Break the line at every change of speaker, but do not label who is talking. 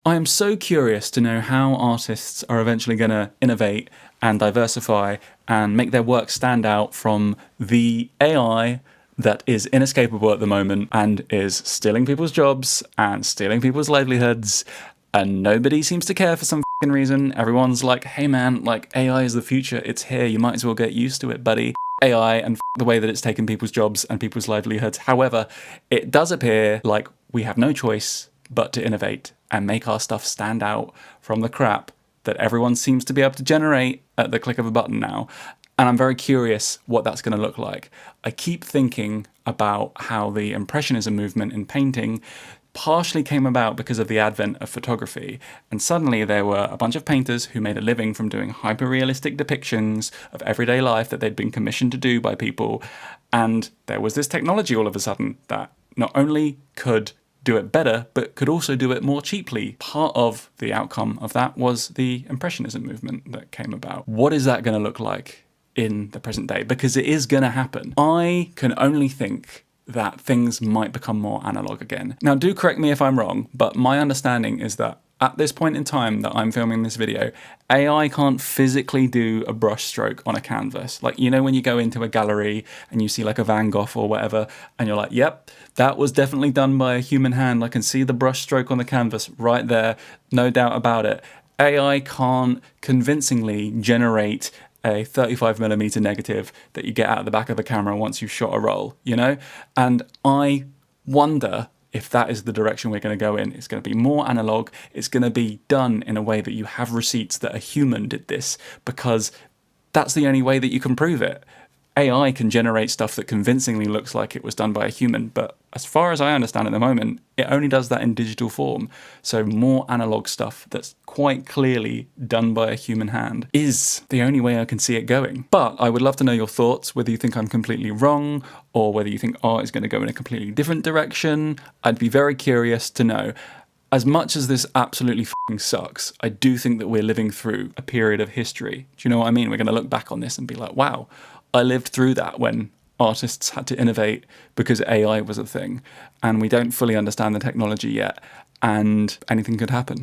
I am so curious to know how artists are eventually going to innovate and diversify and make their work stand out from the AI that is inescapable at the moment and is stealing people's jobs and stealing people's livelihoods, and nobody seems to care for some f***ing reason. Everyone's like, hey man, like AI is the future, it's here, you might as well get used to it, buddy. AI and the way that it's taken people's jobs and people's livelihoods. However, it does appear like we have no choice but to innovate and make our stuff stand out from the crap that everyone seems to be able to generate at the click of a button now. And I'm very curious what that's going to look like. I keep thinking about how the Impressionism movement in painting partially came about because of the advent of photography, and suddenly there were a bunch of painters who made a living from doing hyper-realistic depictions of everyday life that they'd been commissioned to do by people, and there was this technology all of a sudden that not only could do it better, but could also do it more cheaply. Part of the outcome of that was the Impressionism movement that came about. What is that going to look like in the present day? Because it is going to happen. I can only think that things might become more analog again. Now, do correct me if I'm wrong, but my understanding is that at this point in time that I'm filming this video, AI can't physically do a brush stroke on a canvas. Like, you know, when you go into a gallery and you see like a Van Gogh or whatever, and you're like, yep, that was definitely done by a human hand. I can see the brush stroke on the canvas right there, no doubt about it. AI can't convincingly generate a 35mm negative that you get out of the back of the camera once you've shot a roll, you know? And I wonder if that is the direction we're going to go in. It's going to be more analog. It's going to be done in a way that you have receipts that a human did this, because that's the only way that you can prove it. AI can generate stuff that convincingly looks like it was done by a human, but as far as I understand at the moment, it only does that in digital form. So more analog stuff that's quite clearly done by a human hand is the only way I can see it going. But I would love to know your thoughts, whether you think I'm completely wrong or whether you think art is going to go in a completely different direction. I'd be very curious to know. As much as this absolutely f***ing sucks, I do think that we're living through a period of history. Do you know what I mean? We're going to look back on this and be like, wow, I lived through that when artists had to innovate because AI was a thing, and we don't fully understand the technology yet, and anything could happen.